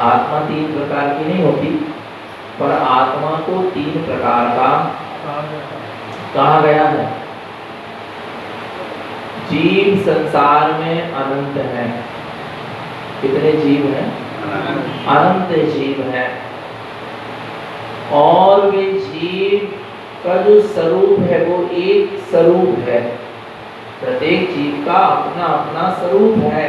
आत्मा तीन प्रकार की नहीं होती, पर आत्मा को तीन प्रकार का कहा गया है। जीव संसार में अनंत है। कितने जीव हैं? अनंत जीव है। और वे जीव का जो स्वरूप है वो एक स्वरूप है। प्रत्येक जीव का अपना अपना स्वरूप है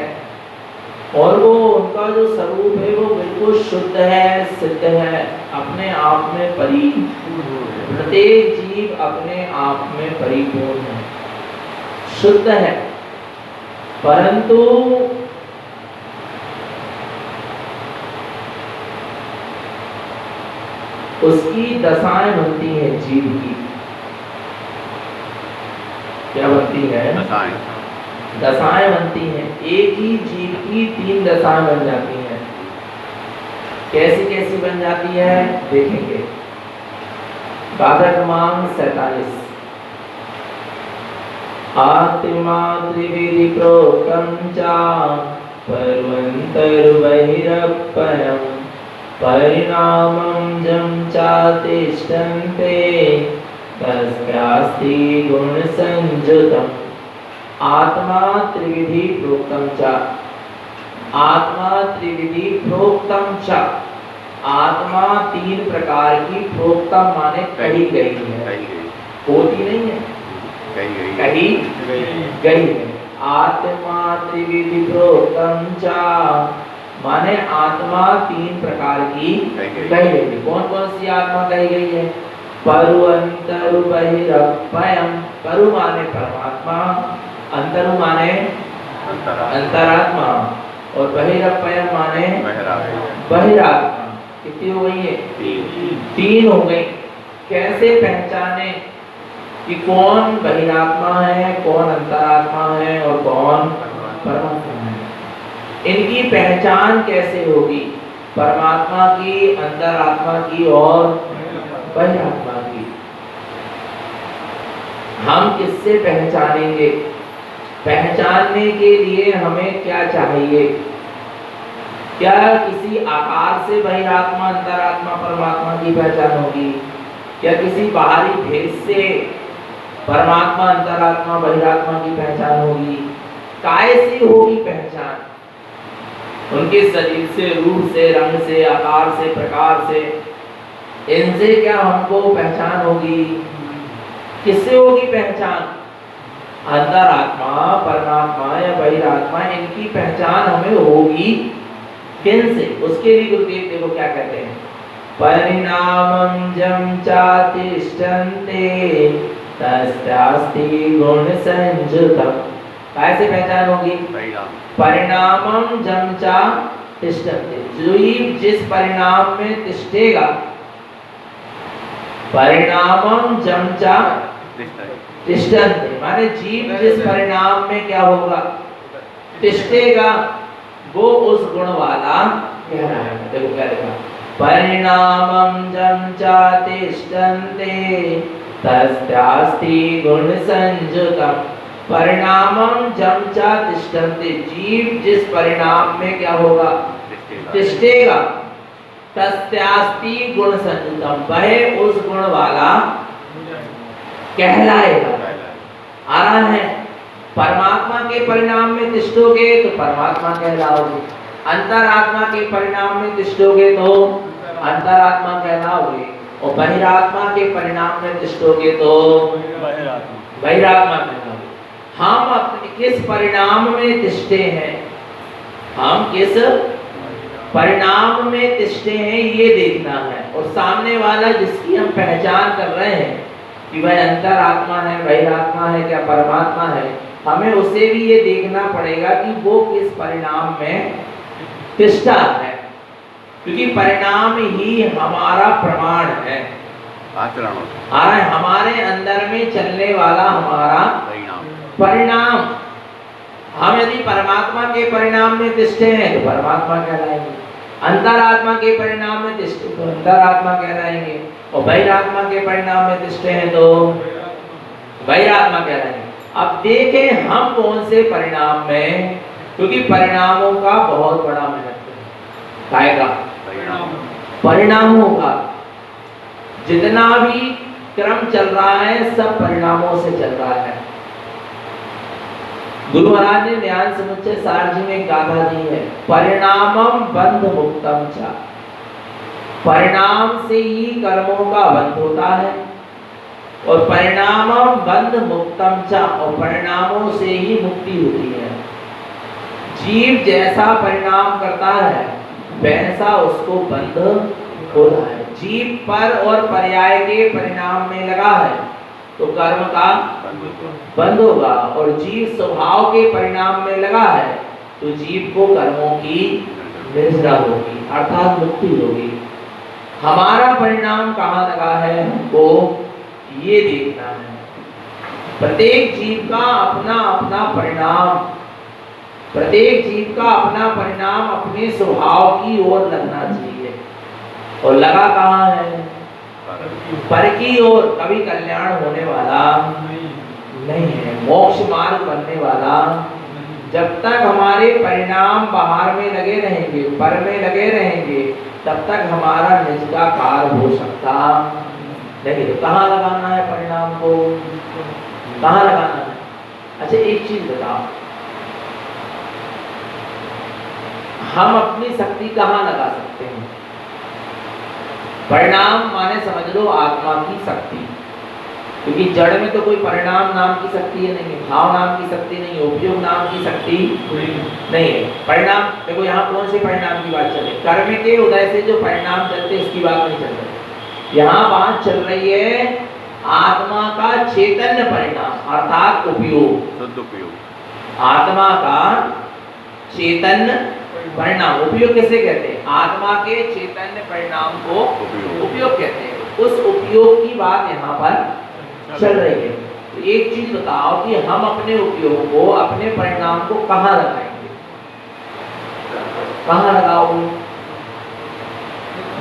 और वो उनका जो स्वरूप है वो बिल्कुल शुद्ध है, सिद्ध है, अपने आप में परिपूर्ण। प्रत्येक जीव अपने आप में परिपूर्ण है, शुद्ध है। परंतु उसकी दशाएं बनती हैं जीव की। क्या बनती है? दशाएं बनती हैं। एक ही जीव की तीन दशाएं बन जाती हैं। कैसी कैसी बन जाती है देखेंगे। गाथा क्रमांक 47। आत्मा त्रिविधि प्रोक्तं च पर्वन्तर्बहिरप्पयम् परिणामं जं चातिष्ठन्ते तस्यास्ति गुणसंयुतम्। आत्मा त्रिविधि प्रोक्तं च। आत्मा त्रिविधि प्रोक्तं च। आत्मा तीन प्रकार की प्रोक्तम माने कही गई है, होती नहीं है, कही गई है। आत्मा त्रिविधि प्रोक्तं च माने आत्मा तीन प्रकार की कही गई है। कौन कौन सी आत्मा कही गई है? परु अंतरु बहिरप्पयम्। परु माने परमात्मा, अंतरु माने अंतरात्मा और बहिरप्पयम् माने बहिरात्मा। कितनी हो गई है? तीन हो गई। कैसे पहचाने कि कौन बहिरात्मा है, कौन अंतरात्मा है और कौन परमात्मा है? इनकी पहचान कैसे होगी? परमात्मा की, अंतरात्मा की और बहिरात्मा की। हम किससे पहचानेंगे? पहचानने के लिए हमें क्या चाहिए? क्या किसी आकार से बहिरात्मा, अंतरात्मा, परमात्मा की पहचान होगी? क्या किसी बाहरी भेद से परमात्मा, अंतरात्मा, बहिरात्मा की पहचान होगी? कैसे होगी पहचान? उनके शरीर से, रूप से, रंग से, आकार से, प्रकार से, इनसे क्या हमको पहचान होगी? किससे होगी पहचान? अंतरात्मा, परमात्मा या बहिरात्मा, इनकी पहचान हमें होगी किन से? उसके लिए गुरुदेव देखो क्या कहते हैं। परिणामं जं चातिष्ठन्ते तस्यास्ति गुणसंयुतम्। कैसे पहचान होगी? परिणामं जं चातिष्ठन्ते। जीव जिस परिणाम में तिष्ठेगा, परिणामं जं चातिष्ठन्ते माने जीव जिस परिणाम में क्या होगा? तिष्ठेगा, वो उस गुण वाला कहलाएगा। देखो क्या लिखा, परिणामं जं चातिष्ठन्ते तस्यास्ति गुणसंयुतम्। परिणामं जं चातिष्ठन्ते, जीव जिस परिणाम में क्या होगा? तिष्ठेगा, तस्यास्ति गुणसंयुतम्, वह उस गुण वाला कहलाएगा। आ रहा है? परमात्मा के परिणाम में तिष्ठोगे तो परमात्मा कहलाओगे, अंतरात्मा के परिणाम में तिष्ठोगे तो अंतरात्मा कहलाओगे, और बहिरात्मा के परिणाम में तिष्ठोगे तो बहिरात्मा कहलाओगे। हम अपने किस परिणाम में तिष्ठे हैं? हम किस परिणाम में तिष्ठे हैं ये देखना है। और सामने वाला जिसकी हम पहचान कर रहे हैं कि वह अंतरात्मा है, बहिरात्मा है, क्या परमात्मा है, हमें उसे भी ये देखना पड़ेगा कि वो किस परिणाम में तिष्ठा है, क्योंकि परिणाम ही हमारा प्रमाण है। हमारे अंदर में चलने वाला हमारा परिणाम। हम यदि परमात्मा के परिणाम में तिष्ठे हैं तो परमात्मा कहलाएंगे, अंतरात्मा के परिणाम में तिष्ठे तो अंतरात्मा कहलाएंगे, और बहिरात्मा के परिणाम में तिष्ठे हैं तो बहिरात्मा कहलाएंगे। अब देखें हम कौन से परिणाम में, क्योंकि परिणामों का बहुत बड़ा महत्व है। काय का परिणामों का। जितना भी क्रम चल रहा है सब परिणामों से चल रहा है। गुरु महाराज ने ज्ञान समुच्चय सार जी में एक गाथा दी है, परिणामम बंध मुक्तम च। परिणाम से ही कर्मों का बंध होता है और परिणामम बंध मुक्तम च, और परिणामों से ही मुक्ति होती है। जीव जैसा परिणाम करता है वैसा उसको बंध होता है। जीव पर और पर्याय के परिणाम में लगा है तो कर्म का बंध होगा, और जीव स्वभाव के परिणाम में लगा है तो जीव को कर्मों की निद्रा होगी अर्थात मुक्ति होगी। हमारा परिणाम कहाँ लगा है हमको ये देखना है। प्रत्येक जीव का अपना अपना परिणाम, प्रत्येक जीव का अपना परिणाम अपने स्वभाव की ओर लगना चाहिए, और लगा कहाँ है पर की ओर। कभी कल्याण होने वाला नहीं है, मोक्ष मार्ग बनने वाला। जब तक हमारे परिणाम बाहर में लगे रहेंगे, पर में लगे रहेंगे, तब तक हमारा निज का कार्य हो सकता नहीं। तो कहाँ लगाना है परिणाम को, कहाँ लगाना है? अच्छा एक चीज बताओ, हम अपनी शक्ति कहाँ लगा सकते हैं? परिणाम माने समझ लो आत्मा की शक्ति, क्योंकि जड़ में तो कोई परिणाम नाम की शक्ति है नहीं, भाव नाम की शक्ति नहीं, उपयोग नाम की शक्ति नहीं है। परिणाम देखो यहाँ कौन से परिणाम की बात चल रही है? कर्म के उदय से जो परिणाम चलते उसकी बात नहीं चल रही, यहाँ बात चल रही है आत्मा का चैतन्य परिणाम अर्थात उपयोग। आत्मा का चैतन्य परिणाम, उपयोग किसे कहते हैं? आत्मा के चैतन्य परिणाम को उपयोग कहते हैं। उस उपयोग की बात यहाँ पर चल रही है। तो एक चीज बताओ कि हम अपने उपयोग को, अपने परिणाम को कहाँ लगाएंगे? कहाँ लगाओगे?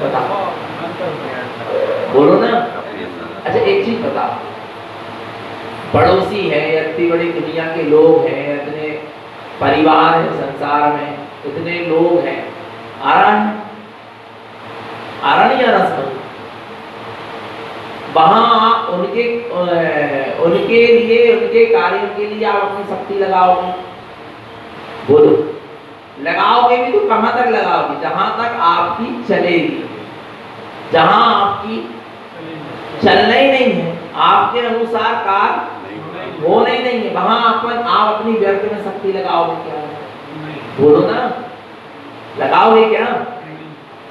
बताओ, बोलो ना। अच्छा एक चीज बताओ, पड़ोसी है, इतनी बड़ी दुनिया के लोग हैं, इतने परिवार है संसार में, इतने लोग हैं, आ रहा नहीं आ रहा समझ? वहां उनके लिए, उनके कार्यों के लिए आप अपनी शक्ति लगाओगे? बोलो, लगाओगे भी तो कहां तक लगाओगे? जहां तक आपकी चलेगी। जहां आपकी चलना ही नहीं है, आपके अनुसार कार्य होना ही नहीं है, वहां आप अपनी व्यर्थ में शक्ति लगाओगे क्या? बोलो ना, लगाओगे क्या?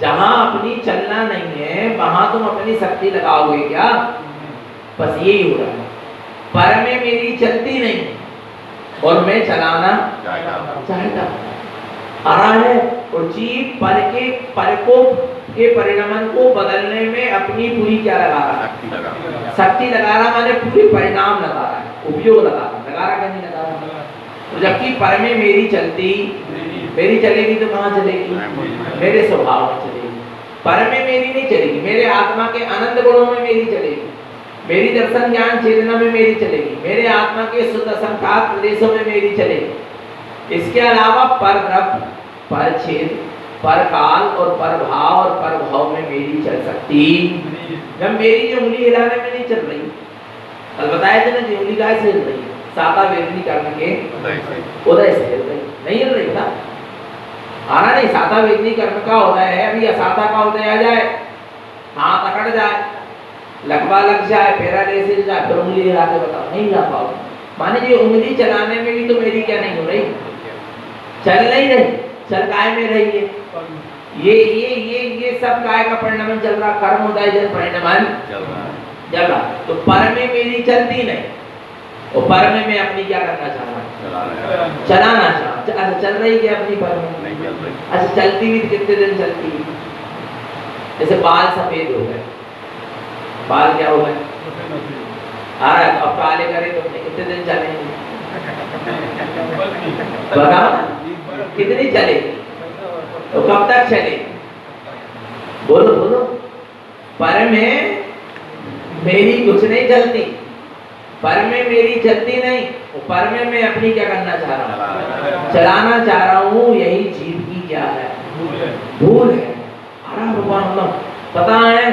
जहां अपनी चलना नहीं है वहां तुम अपनी शक्ति लगाओगे क्या? बस यही हो रहा है। पर में मेरी चलती नहीं और मैं चलाना चाहता आ रहा है, और जीव पर के परिणाम को बदलने में अपनी पूरी क्या लगा रहा है? शक्ति लगा रहा, माने पूरी परिणाम लगा रहा है, उपयोग लगा रहा कि नहीं लगा रहा? तो जबकि पर में मेरी चलेगी तो कहाँ चलेगी? मेरे स्वभाव में चलेगी। पर में मेरी नहीं चलेगी, मेरे आत्मा के अनंत गुणों में मेरी चलेगी, मेरी दर्शन ज्ञान चेतना में मेरी चलेगी, मेरे आत्मा के शुद्ध असंख्यात प्रदेशों में मेरी चलेगी। इसके अलावा पर द्रव्य, पर छेद, पर काल और पर भाव और पर भाव में मेरी चल सकती। जब मेरी जो उंगली हिलाने में नहीं चल रही, कल बताया था ना जी, उंगली गाय से हिल रही है, साता वेदनी करने के उदय से हिल रही, नहीं हिल रही था। आना नहीं, साता वेदनी कर्म का उदय है, अभी असाता का उदय आ जाए, हाथ अकड़ जाए, लगवा लग जाए, पैरा से जाए, फिर उंगली हिला के बताओ, नहीं हिला पाओगे। माने ये उंगली चलाने में भी तो मेरी क्या नहीं हो रही? चल नहीं रही, चल काय में रही है। ये सब काय का परिणाम चल रहा, कर्म उदय जन परिणाम चल रहा। तो पर में मेरी चलती नहीं, और पर में मैं अपनी क्या करना चाह रहा हूँ? चलाना चाह। अच्छा चल रही क्या अपनी पर में? अच्छा चलती भी कितने दिन चलती है? जैसे बाल सफेद हो गए, बाल क्या हो गए? अब काले करे तो कितने दिन चलेंगे? बताओ कितनी चलेगी? तो कब तक चलेगी? बोलो बोलो। पर में मेरी कुछ नहीं चलती, पर में मेरी चलती नहीं, पर में मैं अपनी क्या करना चाह रहा हूँ? चलाना चाह रहा हूँ। यही जीव की क्या है? भूल है। अरे भगवान, मतलब पता है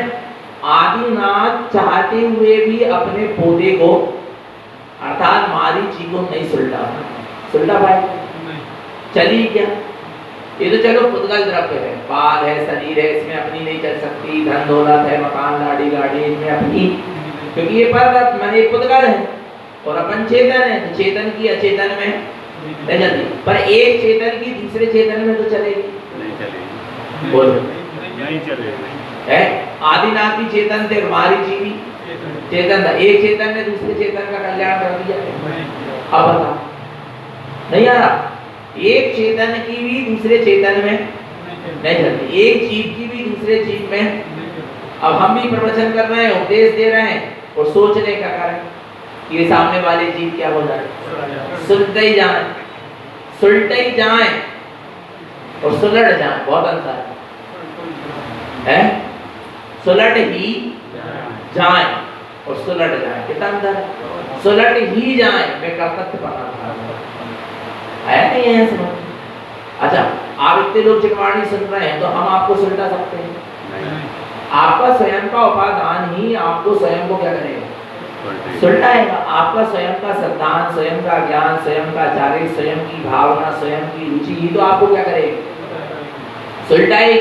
आदिनाथ चाहते हुए भी अपने पोते को अर्थात मारीची को नहीं सुलटा भाई चली क्या? ये तो चलो पुद्गल द्रव्य है, बाल है, शरीर है, इसमें अपनी नहीं चल सकती, धन दौलत है, मकान लाड़ी गाड़ी, इसमें अपनी, क्योंकि ये पदार्थ माने पुद्गल है और अपन चेतन है, तो चेतन की अचेतन में नहीं चलती, पर एक चेतन की दूसरे चेतन में तो चलेगी नहीं चलेगी, बोलो नहीं चलेगी है। आदिनाथ भी चेतन थे, मारीची भी चेतन था, एक चेतन ने दूसरे चेतन का कल्याण कर दिया। अब बता नहीं आ रहा, एक चेतन की भी दूसरे चेतन में नहीं चलती, एक जीव की भी दूसरे जीव में। अब हम भी प्रवचन कर रहे हैं, उपदेश दे रहे हैं और सोचने का कारण ये सामने वाले जीव क्या हो जाए, सुलट ही जाए, सुलट ही जाए और सुलट जाए, बहुत अंतर है। सुलट ही जाए और सुलट जाए, कितना अंतर है। सुलट ही जाए मैं कर्तव्य पढ़ा आया नहीं है समझ। अच्छा, आप इतने लोग चिकवाणी सुन रहे हैं तो हम आपको सुलटा सकते हैं नहीं। आपका स्वयं का उपादान ही आपको स्वयं को क्या करेगा, सुलटाएगा। आपका स्वयं का सिद्धांत, स्वयं का ज्ञान, स्वयं का चारित्र, स्वयं की भावना, स्वयं की रुचि ही तो आपको क्या करेगी, सुलटाएगी।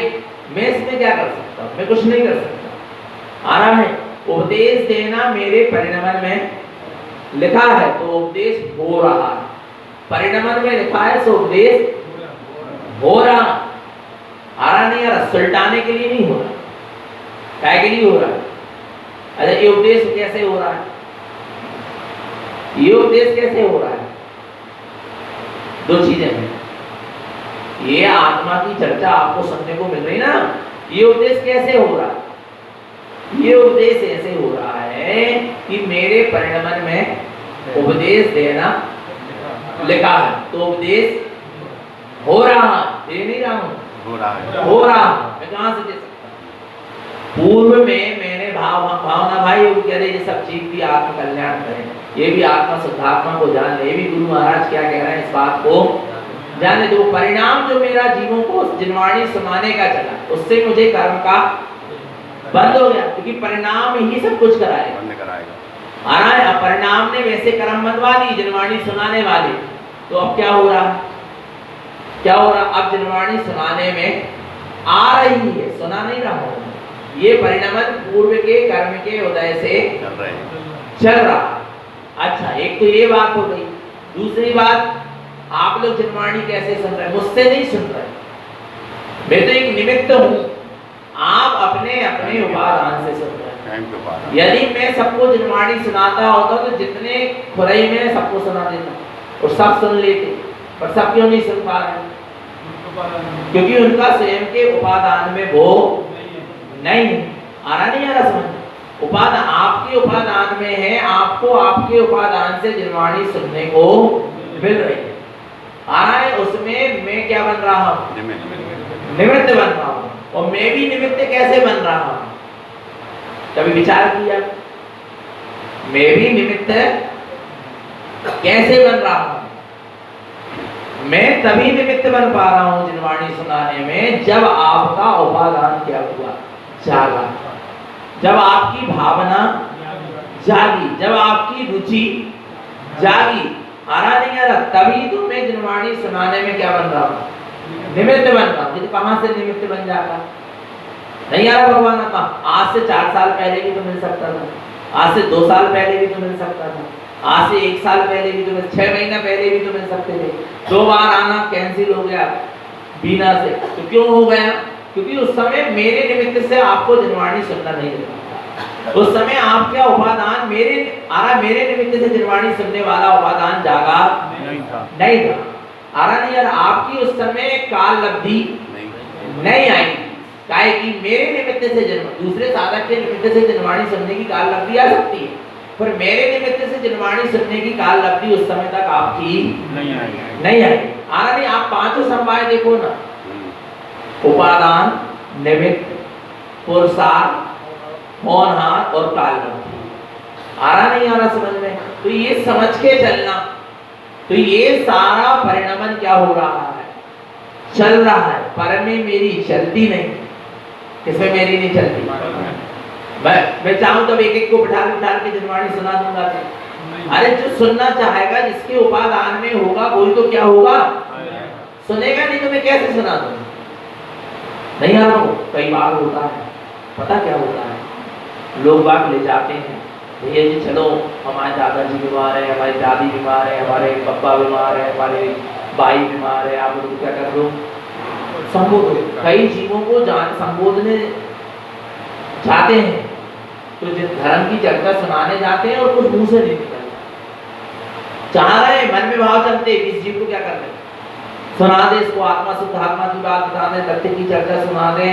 मैं इसमें क्या कर सकता हूँ, मैं कुछ नहीं कर सकता। आ रहा है उपदेश देना मेरे परिणमन में लिखा है तो उपदेश हो रहा है, परिणमन में लिखा है तो उपदेश हो रहा। आ रहा नहीं आ रहा, सुलटाने के लिए नहीं हो रहा, क्या के लिए हो रहा है। अच्छा, ये उपदेश कैसे हो रहा है, ये उपदेश कैसे हो रहा है, दो चीजें हैं। ये आत्मा की चर्चा आपको सुनने को मिल रही ना, ये उपदेश कैसे हो रहा है, ये उपदेश ऐसे हो रहा है कि मेरे परिणमन में उपदेश देना लिखा है तो उपदेश हो रहा, दे नहीं रहा हूं, हो रहा। मैं कहां से दे सकता। पूर्व में मैंने भावना भाई कह रहे ये सब चीज भी आत्म कल्याण करें, ये भी आत्मा शुद्धात्मा को जान ले, ये भी गुरु महाराज क्या कह रहे हैं इस बात को जाने दो। परिणाम जो मेरा जीवों को जिनवाणी सुनाने का चला, उससे मुझे कर्म का बंद हो गया, क्योंकि परिणाम ही सब कुछ कराएगा। आ रहा है, परिणाम ने वैसे कर्म बंधवा दी जिनवाणी सुनाने वाले, तो अब क्या हो रहा, क्या हो रहा, अब जिनवाणी सुनाने में आ रही है, सुना नहीं रहा हूं। ये परिणमन पूर्व के कर्म के उदय से चल रहा। अच्छा, एक तो ये बात हो गई। दूसरी बात, आप लोग जिनवाणी कैसे सुन रहे हैं, मुझसे नहीं सुन रहे, मैं तो एक निमित्त हूं, आप अपने अपने उपादान से सुन रहे हैं। यदि मैं सबको जिनवाणी सुनाता होता तो जितने खुरई में सबको सुना देता और सब सुन लेते, पर सब क्यों नहीं सुन पा रहे, क्योंकि उनका स्वयं के उपादान में वो नहीं। आ रहा नहीं आ रहा समझ। उपादान आपके उपादान में है, आपको आपके उपादान से जिनवाणी सुनने को मिल रही है। आ रहा है, उसमें मैं क्या बन रहा हूँ, निमित्त बन रहा हूँ। और मैं भी निमित्त कैसे बन रहा हूँ, कभी विचार किया, मैं भी निमित्त कैसे बन रहा हूँ। मैं तभी निमित्त बन पा रहा हूँ जिनवाणी सुनाने में जब आपका उपादान क्या हुआ, जागा, जब आपकी भावना जागी, जब आपकी रुचि जागी। आ रहा नहीं आ रहा, तभी तो मैं जिनवाणी सुनाने में क्या बन रहा हूँ, निमित्त बन रहा हूँ। कहां से निमित्त बन जाता, नहीं आ रहा भगवान का। आज से 4 साल पहले भी तो मिल सकता था, आज से 2 साल पहले भी तो मिल सकता था, आज से 1 साल पहले भी तो मिल, 6 महीना पहले भी तो मिल सकते थे। 2 बार आना कैंसिल हो गया बीना से, तो क्यों हो गया, क्योंकि उस समय मेरे निमित्त से आपको जिनवाणी सुनना नहीं मिला। उस समय आपका उपादान मेरे मेरे निमित्त से जिनवाणी सुनने वाला उपादान जागा नहीं था। आ रहा नहीं यार, आपकी उस समय काल लब्धि नहीं आई, काहे कि मेरे निमित्त से दूसरे साधक के निमित्त से जिनवाणी सुनने की काल लब्धि आ सकती है, पर मेरे निमित्त से जिनवाणी सुनने की काल लब्धि उस समय तक आपकी नहीं आई। आ रहा नहीं, आप पांचों समवाय देखो ना, उपादान, निमित्त, पुरुषार्थ, होनहार और काल लब्धि। आ रहा नहीं आ रहा समझ में, तो ये समझ के चलना, तो ये सारा परिणमन क्या हो रहा है, चल रहा है पर में मेरी चलती नहीं। किसमें मेरी नहीं चलती? मैं चाहूं तो एक एक को बिठा के जनवाणी सुना दूंगा। अरे जो सुनना चाहेगा जिसके उपादान में होगा वही तो क्या होगा, सुनेगा। नहीं तो मैं कैसे सुना दूं? नहीं आ रहा हूं। कई बार होता है, पता क्या होता है, लोग बाग ले जाते हैं, भैया जी चलो हमारे दादाजी बीमार है, हमारी दादी बीमार है, हमारे पापा बीमार है, हमारे भाई बीमार है, आप लोग क्या कर दो, संबोधो। कई जीवों को जान संबोधने जाते हैं तो जिस धर्म की चर्चा सुनाने जाते हैं और कुछ मुंह से नहीं निकलता। चाह रहे मन में भाव चलते इस जीव को क्या कर दे, सुना दे, इसको आत्मा शुद्ध आत्मा की बात बता दे, तथ्य की चर्चा सुना दे,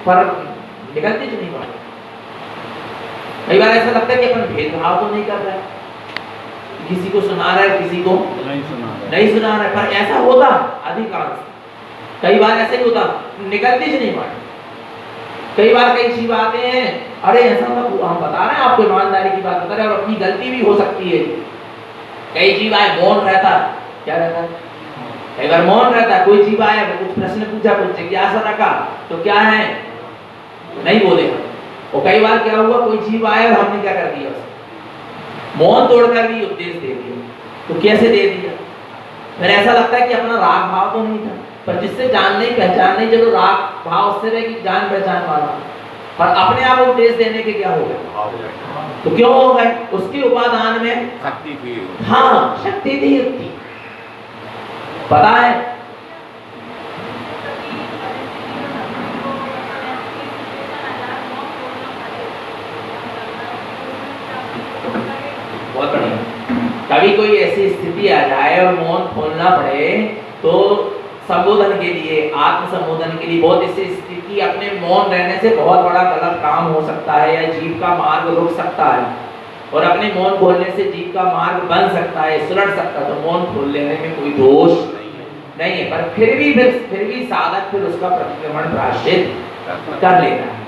पर निकलते जो नहीं बात। कई बार ऐसा लगता है कि अपन भेदभाव तो नहीं कर रहे, किसी को सुना रहा है किसी को नहीं सुना रहा है, पर ऐसा होता अधिकांश। कई बार ऐसा ही होता, निकलते जो नहीं बात। कई बार कई चीज आते हैं, अरे ऐसा तो हम बता रहे हैं आपको, ईमानदारी की बात बता रहे हैं और अपनी गलती भी हो सकती है। कई जीव आए मौन रहता, क्या रहता है, कई बार मौन रहता। कोई जीव आया कुछ प्रश्न पूछा, कुछ जिज्ञासा रखा तो क्या है, नहीं बोले। और कई बार क्या हुआ, कोई जीव आया और हमने क्या कर दिया, मौन तोड़कर भी उपदेश दे दिया। तो कैसे दे दिया? फिर ऐसा लगता है कि अपना राग भाव तो नहीं था, पर जिससे जानने पहचान नहीं, जब राग भाव उससे रहे कि जान पहचान वाला, पर अपने आप उपदेश देने के क्या हो गए, तो क्यों हो गए? उसके उपादान में शक्ति थी। हाँ, शक्ति थी उतनी, पता है। बहुत बढ़िया। कभी कोई ऐसी स्थिति आ जाए और मौन खोलना पड़े तो संबोधन के लिए, आत्म संबोधन के लिए, बहुत ऐसी स्थिति, अपने मौन रहने से बहुत बड़ा गलत काम हो सकता है या जीव का मार्ग रुक सकता है, और अपने मौन खोलने से जीव का मार्ग बन सकता है, सुलट सकता है। तो मौन खोल लेने में कोई दोष नहीं है, पर फिर भी साधक फिर उसका प्रतिक्रमण प्रायश्चित कर लेना है।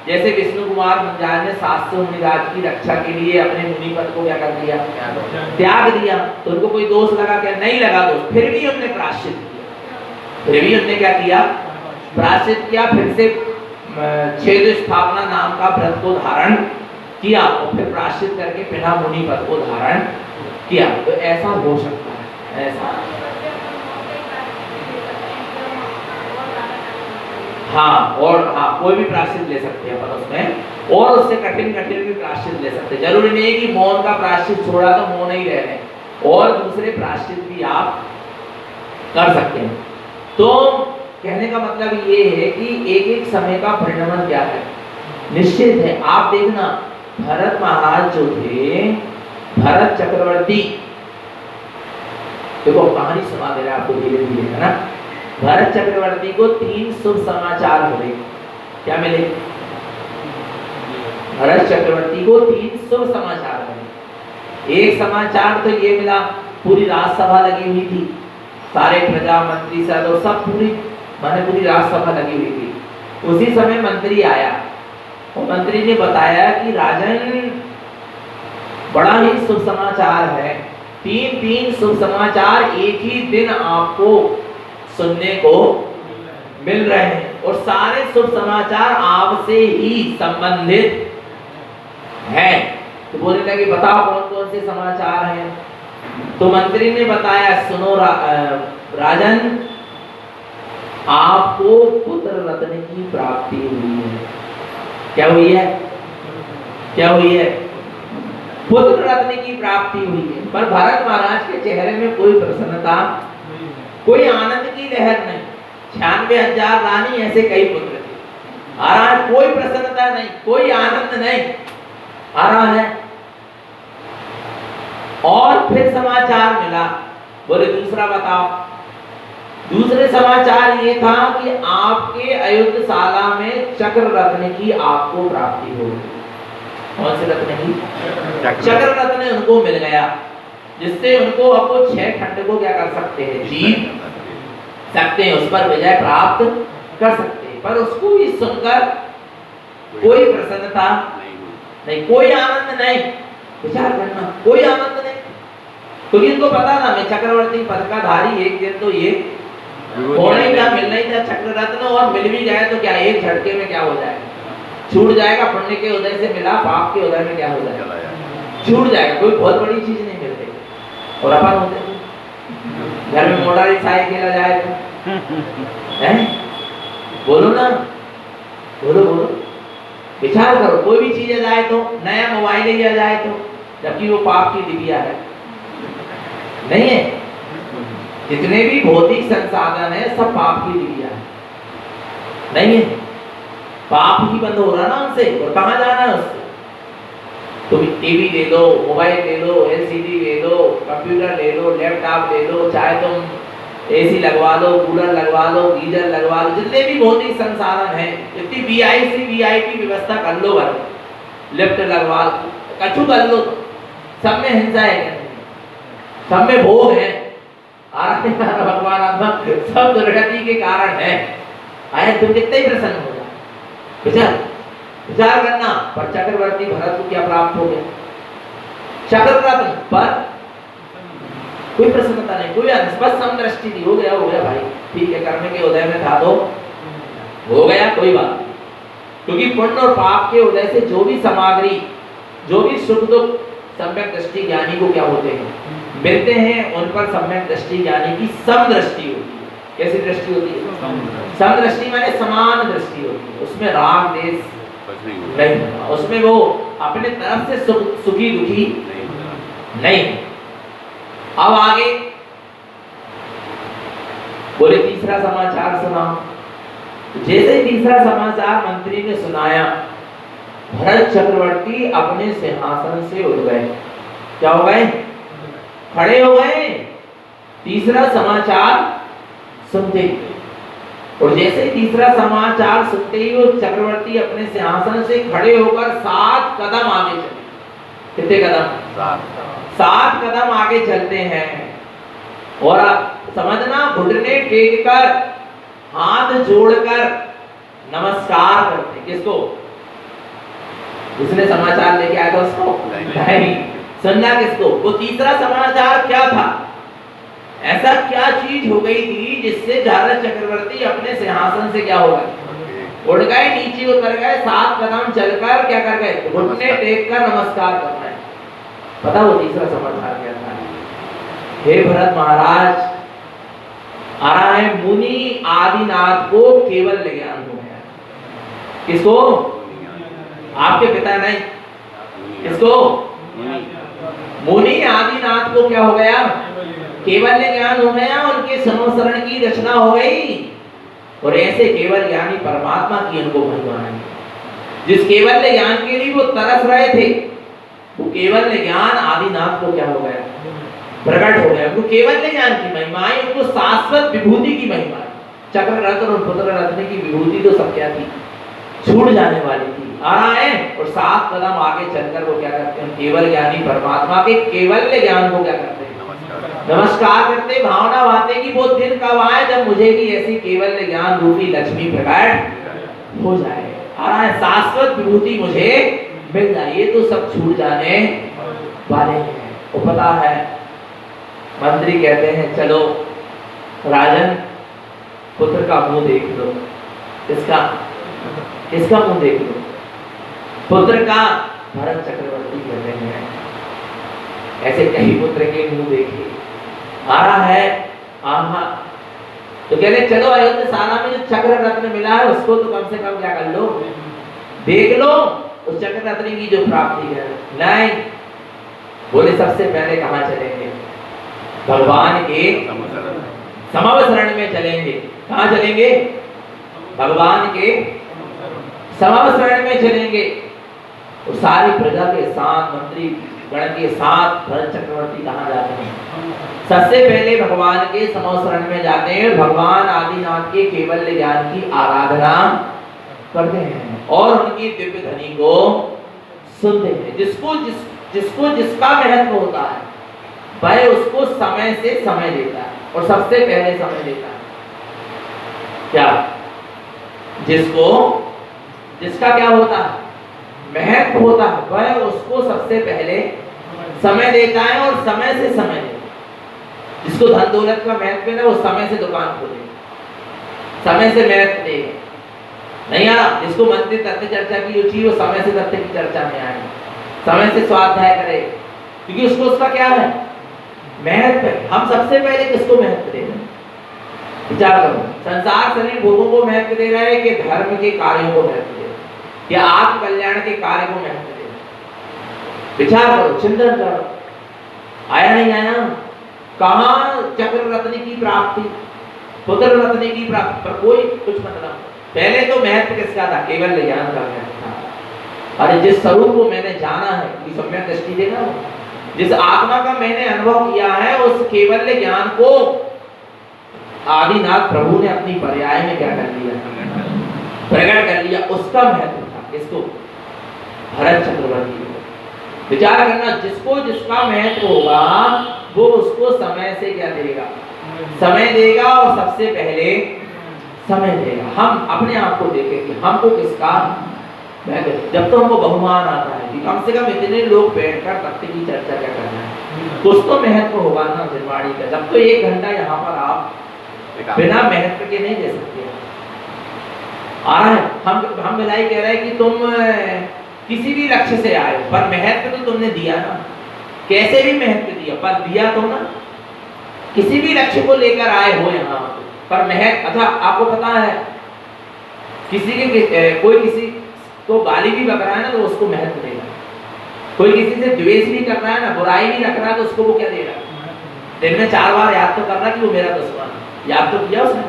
जैसे विष्णु कुमार मंजाल ने 700 मुनिराज की रक्षा के लिए अपने मुनि पद को क्या कर दिया, त्याग दिया। तो उनको कोई दोष लगा क्या? नहीं लगा दोष, फिर भी उन्होंने प्रायश्चित किया। फिर भी उन्होंने क्या किया? प्रायश्चित किया। फिर से छेद स्थापना नाम का व्रत को धारण किया और फिर प्रायश्चित करके बिना मुनि पद को धारण किया। तो ऐसा हो सकता है, ऐसा। हाँ, और हाँ, कोई भी प्रायश्चित ले सकते हैं अपन उसमें, और उससे कठिन भी प्रायश्चित ले सकते हैं। जरूरी नहीं है कि मौन का प्रायश्चित छोड़ा तो मौन ही रहने, और दूसरे प्रायश्चित भी आप कर सकते हैं। तो कहने का मतलब ये है कि एक एक समय का परिणाम क्या है, निश्चित है। आप देखना, भरत महाराज जो थे, भरत चक्रवर्ती, देखो कहानी सुना दे रहे हैं आपको धीरे धीरे, है ना। भरत चक्रवर्ती को 3 शुभ समाचार मिले। क्या मिले? भरत चक्रवर्ती को 3 शुभ समाचार मिले। एक समाचार तो ये मिला, पूरी राजसभा लगी हुई थी, सारे प्रजा मंत्री सब पूरी राजसभा लगी हुई थी। उसी समय मंत्री आया और मंत्री ने बताया कि राजन, बड़ा ही शुभ समाचार है, 3 शुभ समाचार एक ही दिन आपको सुनने को मिल रहे हैं, और सारे शुभ समाचार आपसे ही संबंधित हैं। तो बोलने लगे बताओ कौन कौन से समाचार हैं। तो मंत्री ने बताया, सुनो राजन, आपको पुत्र रत्न की प्राप्ति हुई है। क्या हुई है? क्या हुई है? पुत्र रत्न की प्राप्ति हुई है। पर भरत महाराज के चेहरे में कोई प्रसन्नता, कोई आनंद की लहर नहीं। 96,000 रानी, ऐसे कई पुत्र थे, महाराज कोई प्रसन्नता नहीं, कोई आनंद नहीं आ रहा है। और फिर समाचार मिला, बोले दूसरा बताओ। दूसरे समाचार ये था कि आपके अयोध्यशाला में चक्र रत्न की आपको प्राप्ति हो गई। कौन से रत्न की? चक्र रत्न उनको मिल गया, जिससे उनको अब 6 खंड को क्या कर सकते हैं, जीत सकते हैं, उस पर विजय प्राप्त कर सकते हैं। पर उसको भी सुनकर कोई प्रसन्नता नहीं, कोई आनंद नहीं। विचार करना, कोई आनंद नहीं, क्योंकि इनको पता था मैं चक्रवर्ती पद का धारी, एक दिन तो ये होना ही था, मिलना ही था चक्र रत्न, और मिल भी गया तो क्या एक झटके में क्या हो जाएगा, छूट जाएगा। पुण्य के उदय से मिला, पाप के उदय में क्या हो जाएगा, छूट जाएगा। कोई बहुत बड़ी चीज नहीं मिल रही। और अपन होते घर में मोटरसाइकिल आ जाए तो हैं, बोलो ना, बोलो बोलो, विचार करो। कोई भी चीज आ जाए तो, नया मोबाइल ही आ जाए तो, जबकि वो पाप की डिबिया है, नहीं है। जितने भी भौतिक संसाधन है सब पाप की डिबिया है, नहीं है। पाप ही बंद हो रहा ना उनसे, और कहाँ जाना है उससे। तुम टीवी ले लो, मोबाइल ले लो, एलसीडी ले लो, कंप्यूटर ले लो, लैपटॉप ले लो, चाहे तुम एसी लगवा लो, कूलर लगवा लो, गीजर लगवा लो, जितने भी भौतिक संसाधन है, इतनी वीआईपी व्यवस्था कर लो, भर लिफ्ट लगवा लो, कछु कर लो, सब में हिंसा है, सब में भोग है। भगवान आत्मा सब दुर्गति के कारण है। आए तुम कितने ही प्रसन्न हो जाए, विचार करना। पर चक्रवर्ती भरत को क्या प्राप्त हो गया, चक्ररत्न पर कोई प्रसन्नता नहीं, कोई बस समदृष्टि नहीं। हो गया भाई, ठीक है, करने के उदय में था तो हो गया, कोई बात नहीं। क्योंकि पुण्य और पाप के उदय से जो भी सामग्री, जो भी सुख दुख सम्यक दृष्टि ज्ञानी को क्या होते हैं, मिलते हैं, उन पर सम्यक दृष्टि ज्ञानी की समदृष्टि होती है। कैसी दृष्टि होती है, समदृष्टि माने समान दृष्टि होती है, उसमें राग देश नहीं होता, उसमें वो अपने तरफ से सुखी दुखी नहीं। अब आगे बोले तीसरा समाचार सुना। जैसे तीसरा समाचार मंत्री ने सुनाया, भरत चक्रवर्ती अपने सिंहासन से उठ गए। क्या हो गए, खड़े हो गए। तीसरा समाचार सुनते ही, और जैसे ही तीसरा समाचार सुनते ही वो चक्रवर्ती अपने सिंहासन से खड़े होकर 7 कदम आगे चले। कितने कदम, 7 कदम आगे चलते हैं। और आप समझना, घुटने टेक कर, हाथ जोड़कर नमस्कार करते। किसको, जिसने समाचार लेके आया था उसको नहीं, सुनना किसको। वो तीसरा समाचार क्या था, ऐसा क्या चीज हो गई थी जिससे भरत चक्रवर्ती अपने सिंहासन से क्या हो गए, उड़ गए, नीचे उतर गए, 7 कदम चलकर क्या कर गए, घुटने टेक कर नमस्कार कर रहे। पता वो तीसरा समाचार क्या था, हे भरत महाराज, आ रहा है मुनि आदिनाथ को केवल ज्ञान हो गया। किसको, आपके पिता नहीं, किसको, मुनि आदिनाथ को क्या हो गया, केवल ज्ञान हो गया, उनके समोसरण की रचना हो गई। और ऐसे केवल ज्ञानी परमात्मा की उनको महिमा है। जिस केवल ज्ञान के लिए वो तरस रहे थे, वो केवल ज्ञान आदिनाथ को क्या हो गया, प्रकट हो गया। वो केवल ज्ञान की महिमा है, उनको शाश्वत विभूति की महिमा है। चक्र रत्न और पुत्र रत्न की विभूति तो सब क्या थी, छूट जाने वाली थी। आ रहा है, और 7 कदम आगे चलकर वो क्या करते हैं, केवल ज्ञानी परमात्मा के केवल ज्ञान को क्या करते हैं, नमस्कार करते। भावना भाते कि वो दिन कब आए जब मुझे भी ऐसी केवल ज्ञान रूपी लक्ष्मी प्रकट हो जाए। आ रहा है, शाश्वत विभूति मुझे मिल जाए। ये तो सब छूट जाने वाले हैं। वो पता है, मंत्री कहते हैं चलो राजन, पुत्र का मुंह देख लो। किसका, किसका मुंह देख लो, पुत्र का। भरत चक्रवर्ती कहते हैं ऐसे कई पुत्र के मुंह देखिए। आ रहा है, आहा, तो कहते चलो अयोध्या सारा में जो चक्र रत्न मिला है उसको तो कम से कम क्या कर लो, देख लो, उस चक्र रत्न की जो प्राप्ति है। नहीं, बोले सबसे पहले कहाँ चलेंगे, भगवान के समवसरण में चलेंगे। कहाँ चलेंगे, भगवान के समवसरण में चलेंगे। और सारी प्रजा के साथ, मंत्री गण के साथ भरत चक्रवर्ती कहाँ जाते हैं, सबसे पहले भगवान के समवसरण में जाते हैं। भगवान आदिनाथ के केवल ज्ञान की आराधना करते हैं और उनकी दिव्य ध्वनि को सुनते हैं। जिसको जिसका महत्व होता है वह उसको समय से समय देता है, और सबसे पहले समय देता है। क्या, जिसका क्या होता है, महत्व होता है, वह उसको सबसे पहले समय देता है और समय से समय देता है। जिसको धन दौलत का महत्व है ना, वो समय से दुकान खोले, समय से महत्व देगा। नहीं आना, जिसको मन से तथ्य चर्चा की रुचि वो समय से तथ्य की चर्चा में आए, समय से स्वाध्याय करे, क्योंकि उसको उसका क्या है, महत्व है। हम सबसे पहले किसको महत्व दे रहे हैं, विचार करो। संसार शरीर भोगों को महत्व दे रहा है कि धर्म के कार्यों को महत्व दे रहा है, या आत्म कल्याण के कार्य को महत्व दे रहा है? विचार करो, चिंतन करो। आया नहीं आया? कहाँ चक्र रत्न की प्राप्ति, पुत्र रत्न की प्राप्ति पर कोई कुछ मतलब। पहले तो महत्व किसका था, केवल ज्ञान का महत्व था। अरे जिस स्वरूप को मैंने जाना है, ये सम्यक दृष्टि देना हो, जिस आत्मा का मैंने अनुभव किया है, उस केवल ज्ञान को आदिनाथ प्रभु ने अपनी पर्याय में क्या कर लिया, प्रकट कर लिया। उसका महत्व था। किसको, भरत चक्रवर्ती को। विचार करना, जिसको जिसका महत्व होगा वो उसको समय से क्या देगा, समय देगा, और सबसे पहले समय देगा। हम अपने आप को देखें कि हमको किसका महत्व। जब तो हमको बहुमान आता है कि कम से कम इतने लोग बैठकर तथ्य की चर्चा क्या करना है, कुछ तो महत्व होगा ना जिनवाड़ी का। जब तो 1 घंटा यहाँ पर आप बिना महत्व के नहीं दे सकते। आ रहा है, हम बिलाई कह रहे हैं कि तुम किसी भी लक्ष्य से आए, पर महत्व तो तुमने दिया ना, कैसे भी महत्व दिया, पर दिया तो ना। किसी भी लक्ष्य को लेकर आए हो यहाँ पर महत्व। अच्छा, आपको पता है किसी के कोई किसी को गाली भी बक रहा है ना, तो उसको महत्व देगा। कोई किसी से द्वेष भी कर रहा है ना, बुराई भी रख रहा है, तो उसको वो क्या देगा, दिन में 4 बार याद तो करना कि वो मेरा दुश्मन है। याद तो किया उसने,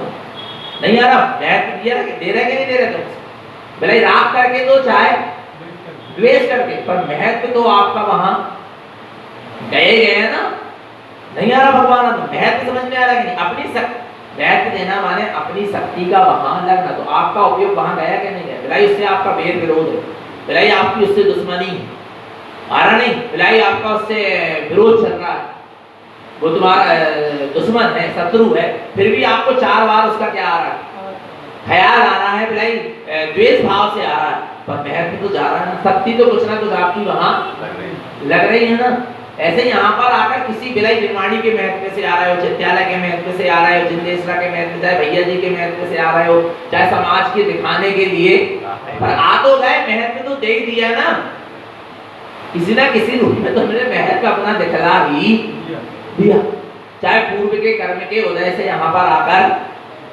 नहीं आ रहा, महत्व दिया, दे रहे कि नहीं दे रहे तुम, भले राग करके दो चाहे द्वेष करके, पर महत्व तो आपका वहां गए ना। नहीं आ रहा भगवान, महत्व समझ में आ रहा कि नहीं? अपनी महत्व देना माने अपनी शक्ति का वहां लगना। तो आपका उपयोग वहां गया कि नहीं गया? बिलाई उससे आपका वेर विरोध है, बिलाई आपकी उससे दुश्मनी है, आ रहा नहीं? बिलाई आपका उससे विरोध चल रहा है, वो तुम्हारा दुश्मन है, शत्रु है, फिर भी आपको 4 बार उसका क्या आ रहा है, ख्याल आ रहा है, बिलाई द्वेष भाव से आ रहा है, पर महत्व तो जा रहा है ना। शक्ति तो कुछ ना कुछ आपकी वहां लग रही है ना। ऐसे यहाँ पर आकर किसी बिलाई निर्माणी के महत्व से आ रहे हो, चित्यालय के महत्व से आ रहे हो, जिंदेश्वरा के महत्व, चाहे भैया जी के महत्व से आ रहे हो, चाहे समाज के दिखाने के लिए, पर आ तो गए, महत्व तो दे ही दिया ना। किसी ना किसी रूप में तो हमने महत्व अपना दिखला ही दिया, चाहे पूर्व के कर्म के उदय से यहाँ पर आकर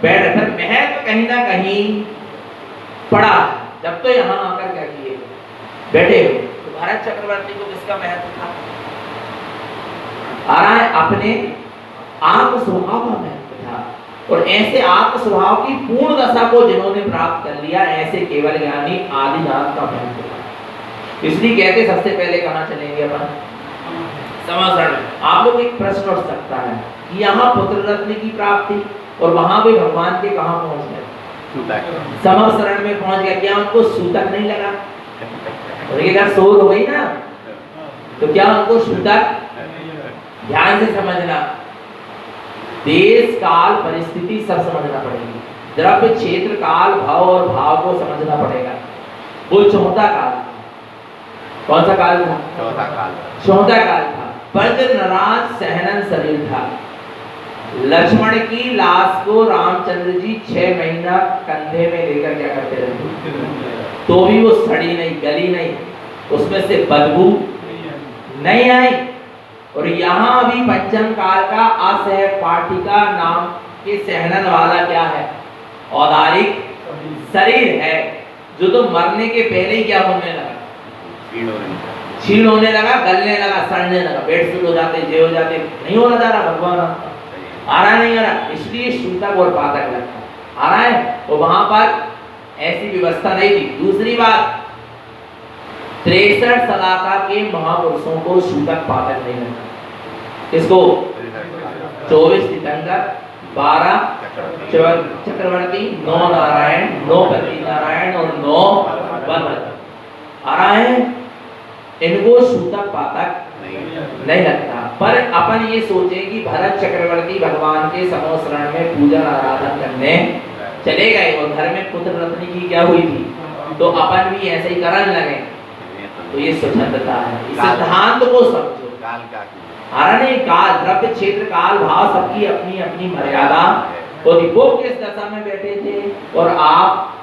बैठ, पर महत्व कहीं ना कहीं पड़ा। जब तो यहाँ आकर क्या किए, बैठे हो। तो भरत चक्रवर्ती को किसका महत्व था, आ रहा है, अपने आत्म स्वभाव का महत्व था। और ऐसे आत्म स्वभाव की पूर्ण दशा को जिन्होंने प्राप्त कर लिया, ऐसे केवल ज्ञानी आदिनाथ का महत्व था। इसलिए कहते सबसे पहले कहाँ चलेंगे अपन, समासरण। आप लोग एक प्रश्न उठ सकता है कि यहाँ पुत्र रत्न की प्राप्ति और वहां भी भगवान के कहाँ पहुंच गए, समासरण में पहुंच गया, क्या उनको सूतक नहीं लगा? और ये अगर शोर हो गई ना, तो क्या उनको सूतक, ध्यान से समझना, देश काल परिस्थिति सब समझना पड़ेगी, द्रव्य क्षेत्र काल भाव और भाव को समझना पड़ेगा। वो चौथा काल, कौन सा काल था? चौथा काल था। वज्र नराज सहनन शरीर था। लक्ष्मण की लाश को रामचंद्र जी 6 महीना कंधे में लेकर क्या करते रहे, तो भी वो सड़ी नहीं, गली नहीं, उसमें से बदबू नहीं आई। और यहाँ अभी पंचम काल का असह पाठिका नाम के सहनन वाला क्या है, औदारिक शरीर है, जो तो मरने के पहले ही क्या होने लगा, क्षीण होने लगा, गलने लगा, सड़ने लगा, बेडशीट हो जाते, जे हो जाते, नहीं होना जा रहा। भगवान आ रहा नहीं आ रहा, इसलिए सूतक और पातक लगता आ रहा है। तो वहां पर ऐसी व्यवस्था नहीं थी। दूसरी बात, 63 सलाका के महापुरुषों को सूतक पातक नहीं लगता। किसको? 24 तीर्थंकर, 12 चक्रवर्ती, 9 नारायण, 9 पति नारायण और 9 वनवत आ रहा है। इनको सूतक पातक नहीं लगता। पर अपन ये सोचें कि भरत चक्रवर्ती भगवान के समोसरण में पूजन आराधन करने चले गए और घर में पुत्र रत्न की क्या हुई थी, तो अपन भी ऐसे ही करने लगे, तो ये स्वच्छंदता है। इस सिद्धांत को समझो। आ रहा नहीं, काल, द्रव्य क्षेत्र काल भाव सबकी अपनी अपनी मर्यादा और वो किस दशा में बैठे थे और आप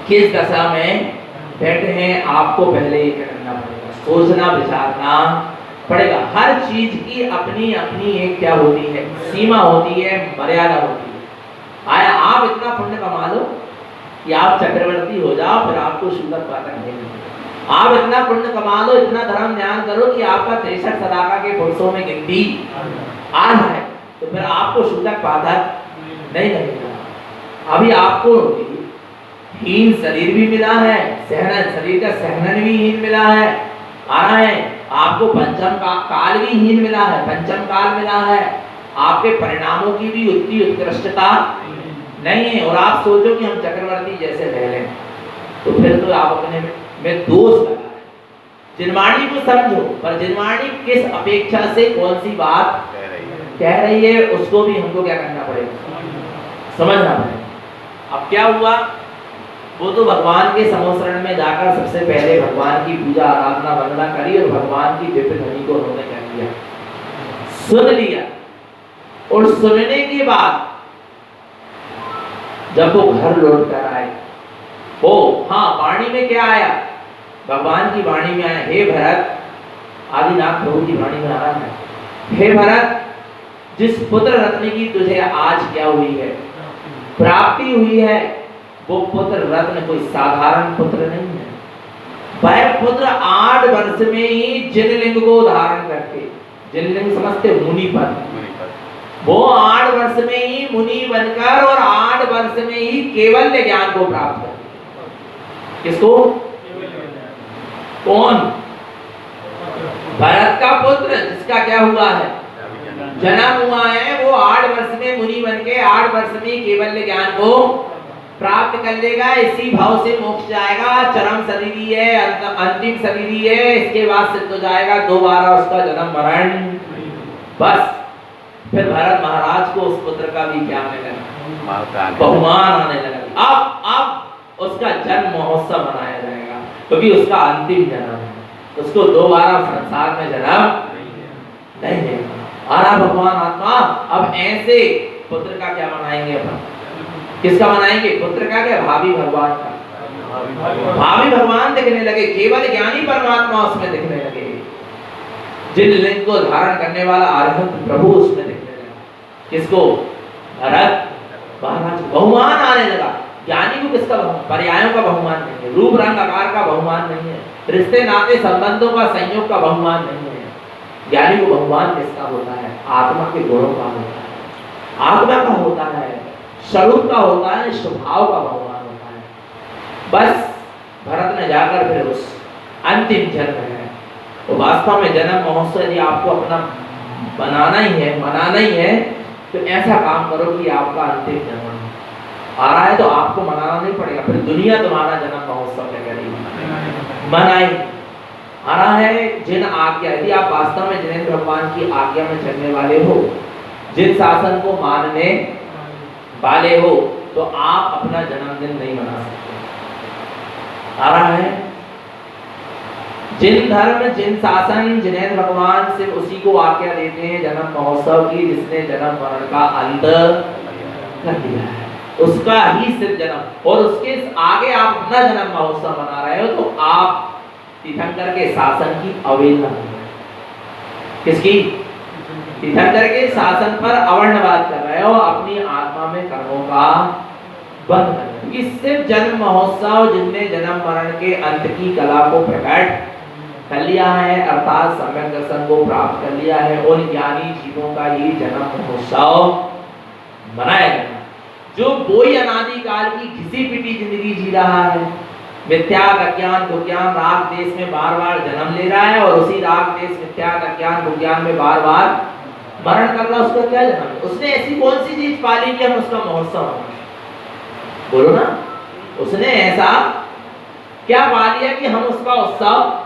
किस दशा में बैठे हैं, आपको पहले ये करना पड़ेगा, सोचना विचारना पड़ेगा। हर चीज की अपनी अपनी एक क्या होती है, सीमा होती है, मर्यादा होती है। आया आप इतना पुण्य कमा लो कि आप चक्रवर्ती हो जाओ, फिर आपको शूद्र पातक नहीं मिलेगा। आप इतना पुण्य कमा लो, इतना धर्म ध्यान करो कि आपका 63 सदाका के पुरुषों में गिनती आ जाए, तो फिर आपको शूद्र पातक नहीं लगेगा। अभी आपको हीन शरीर भी मिला है, सहनन शरीर का सहनन भी हीन मिला है, आ रहा है। आपको पंचम का काल भी हीन मिला है, पंचम काल मिला है। आपके परिणामों की भी उतनी उत्कृष्टता नहीं है, और आप सोचो कि हम चक्रवर्ती जैसे रह लें, तो फिर तो आप अपने में दोष लगा है। जिनवाणी को समझो, पर जिनवाणी किस अपेक्षा से कौन सी बात कह रही है, उसको भी हमको क्या करना पड़ेगा, समझना पड़ेगा। अब क्या हुआ, वो तो भगवान के समोसरण में जाकर सबसे पहले भगवान की पूजा आराधना वंदना करी और भगवान की दिव्य ध्वनि को उन्होंने कर लिया, सुन लिया। और सुनने के बाद जब वो घर लौट कर आए, वो हाँ वाणी में क्या आया, भगवान की वाणी में आया, हे भरत, आदिनाथ प्रभु की वाणी में आ रहा है, हे भरत, जिस पुत्र रत्न की तुझे आज क्या हुई है, प्राप्ति हुई है, वो पुत्र रत्न कोई साधारण पुत्र नहीं है। वह पुत्र 8 वर्ष में ही जिनलिंग को धारण करके, जिनलिंग समझते मुनि पद, वो 8 वर्ष में ही मुनि बनकर और 8 वर्ष में ही केवल ज्ञान को प्राप्त कर। किसको? कौन? भरत का पुत्र जिसका क्या हुआ है, जन्म हुआ है, वो 8 वर्ष में मुनि बनके 8 वर्ष में केवल ज्ञान को प्राप्त कर लेगा। इसी भाव से मोक्ष जाएगा, चरम शरीरी है, अंतिम शरीरी है, इसके बाद सिद्ध हो जाएगा, दोबारा उसका जन्म मरण। बस फिर भरत महाराज को उस पुत्र का भी क्या आने लगा, बहुमान आने लगा। अब उसका जन्म महोत्सव मनाया जाएगा, क्योंकि उसका अंतिम जन्म है, उसको दोबारा संसार में जन्म नहीं देगा। आरा भगवान आत्मा, अब ऐसे पुत्र का क्या मनाएंगे अपन, किसका मनाएंगे, पुत्र का क्या, भावी भगवान का। भावी भगवान दिखने लगे, केवल ज्ञानी परमात्मा उसमें दिखने लगे, जिन लिंग को धारण करने वाला अरहंत प्रभु उसमें दिखने लगा। किसको? भरत महाराज। बहुमान आने लगा। ज्ञानी को किसका पर्यायों का बहुमान नहीं है, रूप रंग आकार का बहुमान नहीं है, रिश्ते नाते संबंधों का संयोग का बहुमान नहीं है। ज्ञानी को बहुमान किसका होता है, आत्मा के गुणों का होता है, आत्मा का होता है, स्वरूप का होता है, स्वभाव का बहुमान होता है। बस भरत ने जाकर फिर उस अंतिम जन्म है, वो वास्तव में जन्म महोत्सव यदि आपको अपना बनाना ही है, मनाना ही है, तो ऐसा काम करो कि आपका अंतिम जन्म आ रहा है, तो आपको मनाना नहीं पड़ेगा, फिर दुनिया तुम्हारा जन्म महोत्सव क्या करेगी, मनाई। आ रहा है जिन आज्ञा, यदि आप वास्तव में जिनेंद्र भगवान की आज्ञा में चलने वाले हो, जिन शासन को मानने वाले हो, तो आप अपना जन्मदिन नहीं मना सकते। आ रहा है जिन धर्म, जिन शासन, जिनेंद्र भगवान सिर्फ उसी को आज्ञा देते हैं जन्म महोत्सव की, जिसने जन्म मरण का अंत कर दिया है, उसका ही सिर्फ जन्म। और उसके आगे आप अपना जन्म महोत्सव मना रहे हो, तो आप तीर्थंकर के शासन की अवहेलना कर रहे हो। किसकी? तीर्थंकर के शासन पर अवर्णवाद कर रहे हो, अपनी आत्मा में कर्मों का बंद कर रहे हो। कि सिर्फ जन्म महोत्सव जिनने जन्म मरण के अंत की कला को प्रकट कर लिया है, अर्थात सम्यक दर्शन को प्राप्त कर लिया है, और ज्ञानी जीवों का ही जन्म महोत्सव मनाया जाता है। जो कोई अनादिकाल की घिसी पिटी जिंदगी जी रहा है, मिथ्या अज्ञान विज्ञान राग देश में बार बार जन्म ले रहा है, और उसी राग देश मिथ्या अज्ञान विज्ञान में बार बार मरण कर रहा है, उसका क्या जन्म है? उसने ऐसी कौन सी चीज पाली कि हम उसका महोत्सव मनाएं? बोलो ना, उसने ऐसा क्या पा लिया कि हम उसका उत्सव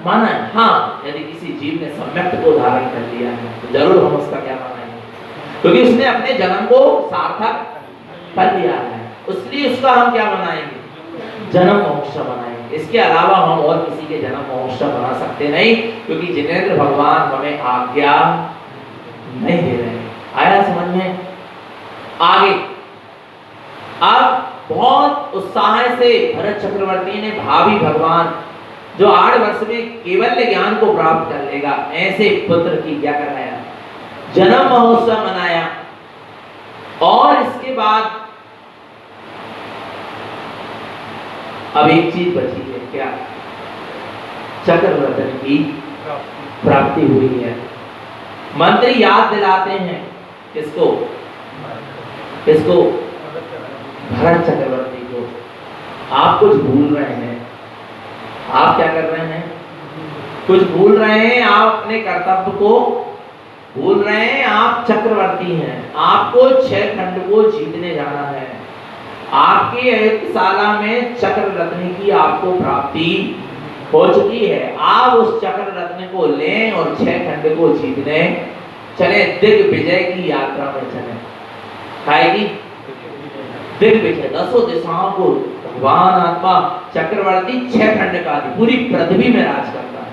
मनाएं? हाँ, यदि किसी जीव ने सम्यक को धारण कर लिया है, तो जरूर हम उसका क्या मनाएंगे, क्योंकि उसने अपने जन्म को सार्थक कर लिया है, इसलिए उसका हम क्या मनाएंगे, जन्म महोत्सव मनाएंगे। इसके अलावा हम और किसी के जन्म महोत्सव मना सकते नहीं, क्योंकि जिनेंद्र भगवान हमें आज्ञा नहीं दे रहे हैं। आया समझ में? आगे अब बहुत उत्साह से भरत चक्रवर्ती ने भावी भगवान जो 8 वर्ष में केवल ज्ञान को प्राप्त कर लेगा ऐसे पुत्र की क्या कराया, जन्म महोत्सव मनाया। और इसके बाद अब एक चीज बची है, क्या, चक्ररत्न की प्राप्ति हुई है। मंत्री याद दिलाते हैं किसको, किसको, भरत चक्रवर्ती को, आप कुछ भूल रहे हैं। आप क्या कर रहे हैं, कुछ भूल रहे हैं, आप अपने कर्तव्य को भूल रहे हैं। आप चक्रवर्ती हैं, आपको 6 खंड को जीतने जाना है। आपकी अयोध्यशाला में चक्र रत्न की आपको प्राप्ति हो चुकी है। आप उस चक्र रत्न को लें और 6 खंड को जीतने चले, दिग्विजय की यात्रा में चले। खाएगी दिग्विजय, 10 दिशाओं को भगवान आत्मा चक्रवर्ती 6 खंड का पूरी पृथ्वी में राज करता है।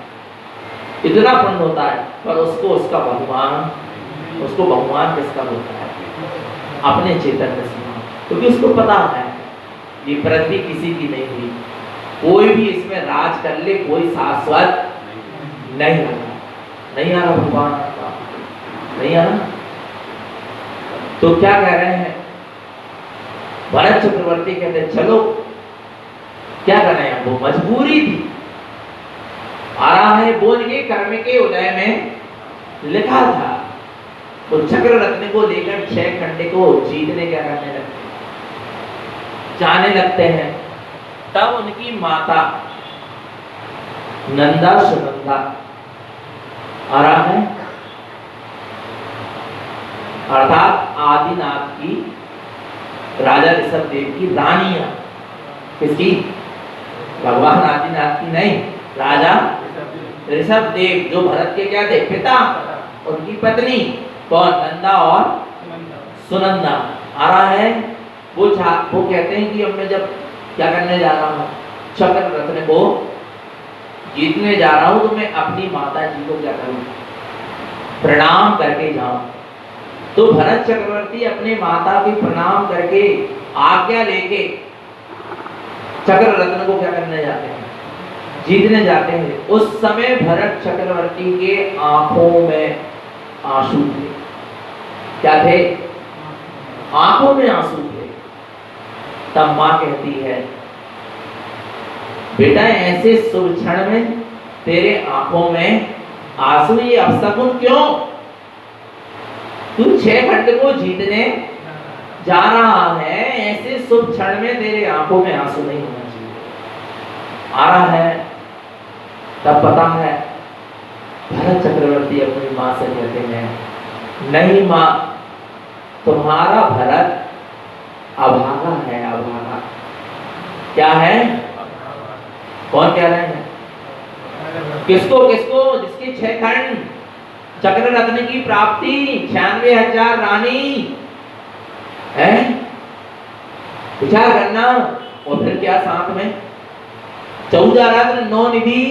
इतना पुण्य होता है, पर उसको उसका भगवान, उसको भगवान किसका होता है, अपने चैतन्य से, क्योंकि उसको पता है ये पृथ्वी किसी की नहीं हुई, कोई भी इसमें राज कर ले, कोई शाश्वत नहीं रहा, नहीं आ रहा भगवान का, नहीं आ रहा। तो क्या कह रहे हैं भरत चक्रवर्ती, कहते चलो क्या करें, वो मजबूरी थी। आ रहा है बोल के कर्म के उदय में लिखा था, तो चक्र रत्न को लेकर 6 खंड को जीतने क्या करने लगते, जाने लगते हैं। तब उनकी माता नंदा सुनंदा आ रहा है, अर्थात आदिनाथ की, राजा ऋषभदेव की रानियां, किसकी, भगवान आदिनाथ की नहीं, राजा ऋषभदेव जो भरत के क्या थे, पिता, उनकी पत्नी कौन, नंदा और सुनंदा आ रहा है। वो कहते हैं कि अब मैं जब क्या करने जा रहा हूँ, चक्र रत्न को जीतने जा रहा हूँ, तो मैं अपनी माता जी को क्या करूँ, प्रणाम करके जाऊं। तो भरत चक्रवर्ती अपने माता की प्रणाम करके आज्ञा लेके चक्र रत्न को क्या करने जाते हैं, जीतने जाते हैं। उस समय भरत चक्रवर्ती के आंखों में आंसू थे। क्या थे, आंखों में आंसू थे। तब मां कहती है, बेटा ऐसे शुभ क्षण में तेरे आंखों में आंसू, ये अपशकुन क्यों, तू 6 खंड को जीतने जा रहा है, ऐसे शुभ क्षण में तेरे आंखों में आंसू नहीं होना चाहिए। आ रहा है, तब पता है भरत चक्रवर्ती अपनी मां से कहते हैं, नहीं मां, तुम्हारा भरत अभागा है, अभागा। क्या है, कौन कह रहे हैं, किसको, किसको, जिसकी 6 खंड चक्र रत्न की प्राप्ति, 96,000 रानी है, विचार करना। और फिर क्या साथ में 14 रत्न 9 निधि,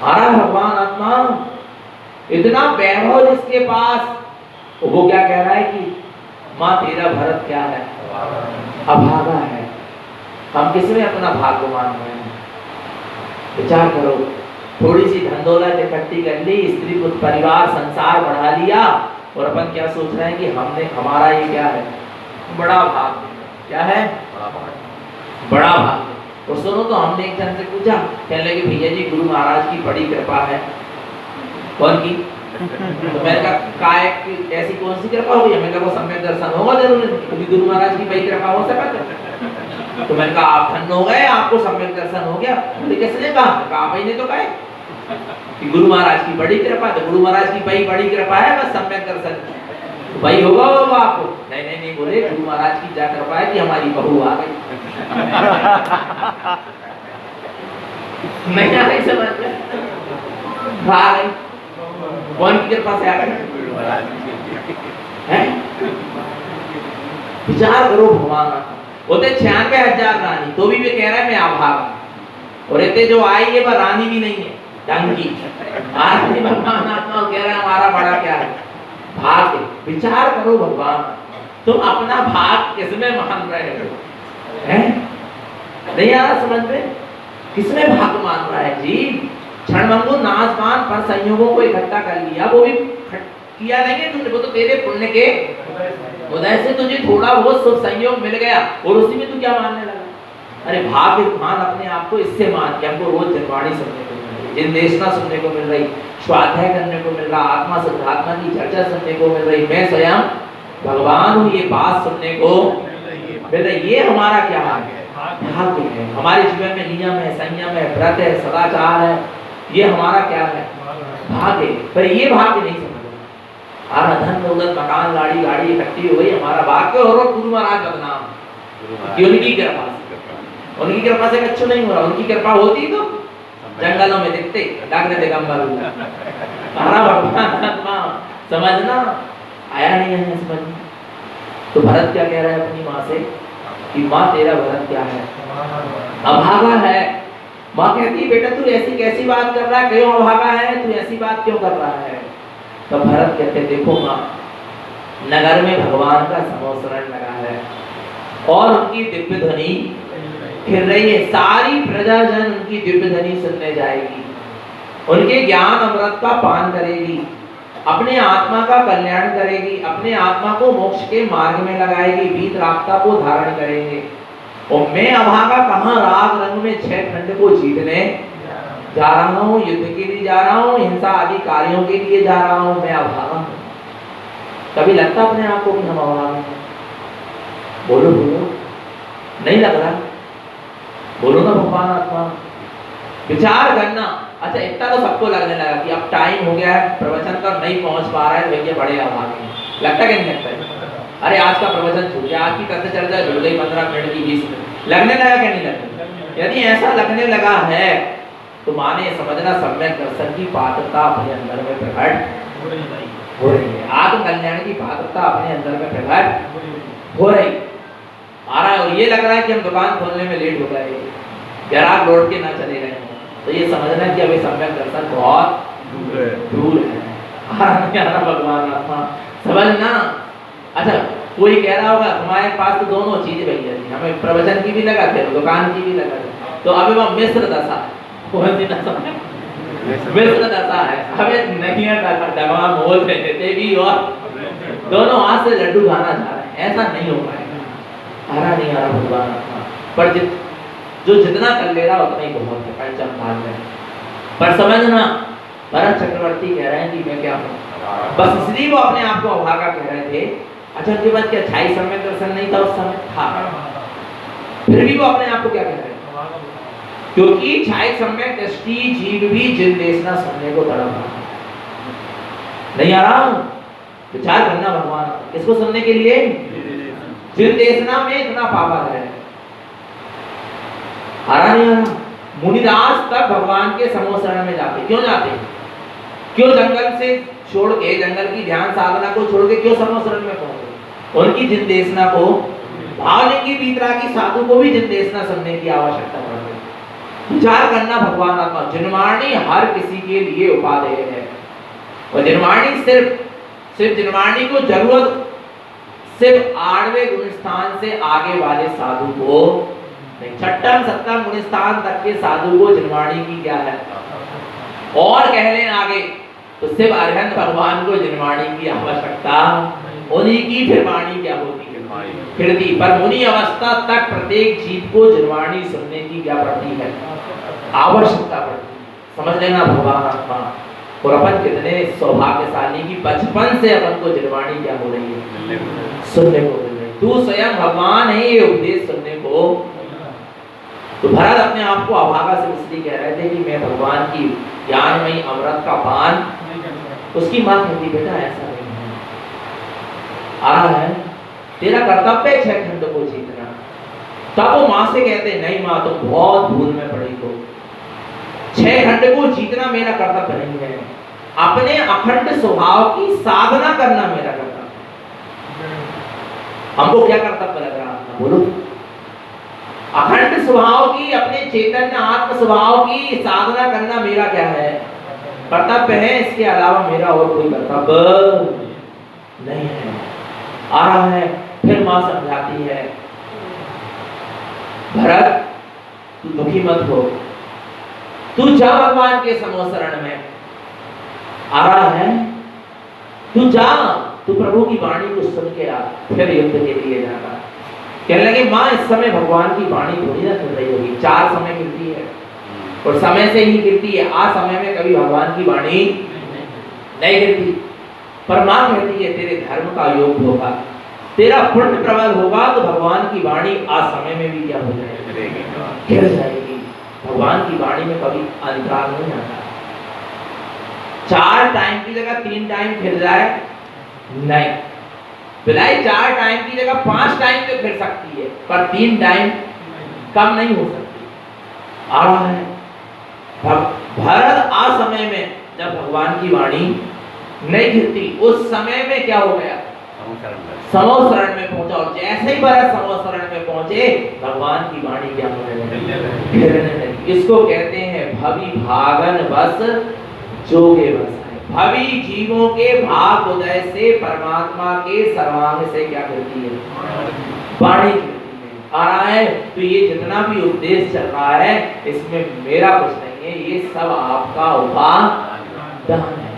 हरा भगवान आत्मा, इतना वैभव जिसके पास, वो क्या कह रहा है कि मां तेरा भरत क्या है, अभागा है। हम किसमें अपना भाग्य मान रहे हैं, विचार करो। थोड़ी सी धन दौलत इकट्ठी कर ली, स्त्री पुत्र परिवार संसार बढ़ा लिया, और अपन क्या सोच रहे हैं कि हमने, हमारा ये क्या है, बड़ा भाग्य। क्या है, बड़ा भाग्य। और सुनो, तो हमने एक जन से पूछा, कहने लगे भैया जी गुरु महाराज की बड़ी कृपा है। कौन की, तो मैंने कहा काय की, ऐसी कौन सी कृपा होगी, मैंने कहा वो सम्यक दर्शन होगा जरूर, क्योंकि गुरु महाराज की बड़ी कृपा हो सकता है। तो मैंने कहा आप धन्य हो गए, आपको सम्यक दर्शन हो गया। बोले किसने कहा, आप ही ने तो कहा कि गुरु महाराज की बड़ी कृपा, तो गुरु महाराज की बड़ी कृपा है, बस सम्यक दर्शन भाई होगा वो आपको। नहीं नहीं नहीं, बोले गुरु महाराज की क्या कृपा है कि हमारी बहू आ गई। नहीं आ गई समझ में, आ गई, कौन की कृपा से आ गई है, विचार करो। भगवान होते 96,000 रानी, तो भी वे कह रहा है मैं अभागा, और इतने जो आई है वह रानी भी नहीं है, ढंग की। आज भगवान आत्मा कह रहा है हमारा बड़ा क्या है, भाग्य। विचार करो भगवान, तुम अपना भाग किसमें मान रहे हो? हैं? नहीं आ रहा समझ में? किसमें भाग मान रहा है जी? क्षणभंगुर नाशवान पर संयोगों को इकट्ठा कर लिया, वो भी किया नहीं है तुमने, वो तो तेरे पुण्य के उदय से तुझे थोड़ा बहुत शुभ संयोग मिल गया और उसी में तू क्या मानने लगा? अरे भाग्य मान अपने आप को इससे मान के हमको रोज जनवाणी सुनने को मिल रही, जिनदेशना सुनने को मिल रही, स्वाध्याय करने को मिल रहा, आत्मा सिद्धात्मा की चर्चा सुनने को मिल रही, मैं स्वयं भगवान हूँ, ये बात सुनने को मिल रही। ये हमारा क्या है? भाग्य है। हमारे जीवन में नियम है, संयम है, व्रत है, सदाचार है, ये हमारा क्या है? भाग्य। पर ये भाग्य नहीं समझ हमारा धन दौलत मकान गाड़ी इकट्ठी हो गई, हमारा भाग्य हो रहा गुरु महाराज बदनाम कि उनकी कृपा से, उनकी कृपा से कच्छु नहीं हो रहा। उनकी कृपा होती तो जंगलों में दिखते डाकने दिगंबर हमारा भगवान आत्मा समझना आया नहीं है समझ। तो भरत क्या कह रहा है अपनी माँ से कि माँ तेरा भरत क्या है? अभागा है। माँ कहती बेटा तू ऐसी कैसी बात कर रहा है, क्यों अभागा है, तू ऐसी बात क्यों कर रहा है? तो भरत कहते देखो माँ, नगर में भगवान का समोसरण लगा है और उनकी दिव्य ध्वनि फिर रही है, सारी प्रजाजन उनकी दिव्य ध्वनि सुनने जाएगी, उनके ज्ञान अमृत का पान करेगी, अपने आत्मा का कल्याण करेगी, अपने आत्मा को मोक्ष के मार्ग में लगाएगी, वीत रास्ता को धारण करेंगे। और मैं अभागा कहाँ राग रंग में 6 खंड को जीतने जा रहा हूँ, युद्ध के लिए जा रहा हूँ, हिंसा आदि कार्यों के लिए जा रहा हूँ, मैं अभागा हूँ। कभी लगता अपने आप को कि हम अभागा हैं? बोलो बोलो, नहीं लग रहा? बोलो ना भगवान आत्मा, विचार करना। अच्छा इतना तो सबको लगने लगा कि अब टाइम हो गया है, प्रवचन का नहीं पहुंच पा रहा है, भैया बड़े अभागे हैं। लगता कि नहीं लगता है? अरे आज का प्रवचन छूट गया, आज की करते चल जाए, जुड़ गई 15 मिनट की 20 मिनट, लगने लगा क्या नहीं लगता? यदि ऐसा लगने लगा है तो माने समझना सम्यक दर्शन की पात्रता अपने अंदर में प्रकट हो रही है, आत्म कल्याण की पात्रता अपने अंदर में प्रकट हो रही आ रहा है। और ये लग रहा है कि हम दुकान खोलने में लेट हो गए, ग्राहक लौट के ना चले गए, तो ये समझना कि अभी सम्यक दर्शन बहुत दूर है। आ रहा भगवान आत्मा समझना। अच्छा कोई कह रहा होगा हमारे पास तो दोनों चीजें भैया थी, हमें प्रवचन की भी लगा थे, दुकान की भी लगा थी, तो अभी वह मिश्र दशा है। कौन सी दशा है? मिश्र दशा है। हमें नहीं डगवा मोल देते भी और दोनों हाथ से लड्डू खाना चाह रहे हैं, ऐसा नहीं हो पाएगा। आ रहा नहीं आ रहा भगवान आत्मा, पर जो जितना कर ले रहा उतना ही बहुत है पंचम भाग में। पर समझना भरत चक्रवर्ती कह रहे हैं कि मैं क्या हूँ, बस इसलिए वो अपने आप को अभागा कह रहे थे। अच्छा उनके बाद क्या 26 सम्यक दर्शन नहीं था उस समय? था, फिर भी वो अपने आप को क्या कह रहे हैं? क्योंकि 26 सम्यक दृष्टि जीव भी जिन देशना सुनने को तड़प रहा है। नहीं आ रहा? विचार करना भगवान किसको सुनने के लिए? जिन देशना में इतना पावर है। आ रहा नहीं आ रहा? मुनिदास तक भगवान के समोसरण में जाते, क्यों जाते? क्यों जंगल से छोड़ के, जंगल की ध्यान साधना को छोड़ के क्यों समोसरण में पहुंचे? उनकी जिनदेशना को, भावलिंगी वीतरागी साधु को भी जिनदेशना सुनने की आवश्यकता पड़ती है। विचार करना भगवान आत्मा, जिनवाणी हर किसी के लिए उपादेय है, और जिनवाणी सिर्फ जिनवाणी को जरूरत सिर्फ 8वें गुण स्थान से आगे वाले साधु को नहीं, 6म 7म गुण स्थान तक के साधु को जिनवाणी की क्या है? और कह लें आगे तो सिर्फ अरहंत भगवान को जिनवाणी की आवश्यकता, उन्हीं की फिर वाणी क्या होती है? फिरती। पर मुनि अवस्था तक प्रत्येक जीव को जिनवाणी सुनने की क्या पड़ती है? आवश्यकता पड़ती है। समझ लेना भगवान आत्मा। और अपन कितने सौभाग्यशाली की बचपन से अपन को जिनवाणी क्या हो रही है? सुनने को मिल रही। तू स्वयं भगवान है ये उपदेश सुनने को। तो भरत अपने आप को अभागा से इसलिए कह रहे थे कि मैं भगवान की ज्ञानमयी अमृत का पान। उसकी मां कहती बेटा ऐसा नहीं है, आ रहा है तेरा कर्तव्य 6 खंड को जीतना। तब वो मां से कहते नहीं मां तुम बहुत भूल में पड़ी हो, 6 खंड को जीतना मेरा कर्तव्य नहीं है, अपने अखंड स्वभाव की साधना करना मेरा कर्तव्य है। हमको क्या कर्तव्य लग रहा है? बोलो। अखंड स्वभाव की, अपने चैतन्य आत्म स्वभाव की साधना करना मेरा क्या है? कर्तव्य है। इसके अलावा मेरा और कोई कर्तव्य नहीं है। आ रहा है फिर मां समझाती है, भरत तू दुखी मत हो, तू जा भगवान के समोसरण में आ रहा है, तू जा, तू प्रभु की वाणी को सुन के आ, फिर युद्ध के लिए जाना। कहने लगे मां इस समय भगवान की वाणी थोड़ी ना सुन रही होगी, 4 समय गिरती है और समय से ही गिरती है, आ समय में कभी भगवान की वाणी नहीं गिरती। पर मां कहती है तेरे धर्म का योग होगा, तेरा पुण्य प्रबल होगा तो भगवान की वाणी आ समय में भी क्या हो जाएगी, गिर जाएगी। भगवान की वाणी में कभी अंतराल नहीं आता। 4 टाइम की जगह 3 टाइम फिर जाए नहीं, बिलाई 4 टाइम की जगह 5 टाइम पे फिर सकती है, पर 3 टाइम कम नहीं हो सकती। आ रहा है भरत आ समय में जब भगवान की वाणी नहीं गिरती, उस समय में क्या हो गया, समोसरण में पहुंचा, और जैसे ही भरत समोसरण में पहुंचे भगवान की वाणी क्या होने लगी। इसको कहते हैं भवि भागन बस जोगे बस है। भवि जीवों के भाग उदय से परमात्मा के सर्वांग से क्या करती है, वाणी करती है। आ रहा है तो ये जितना भी उपदेश चल रहा है इसमें मेरा कुछ नहीं है, ये सब आपका उपादान है।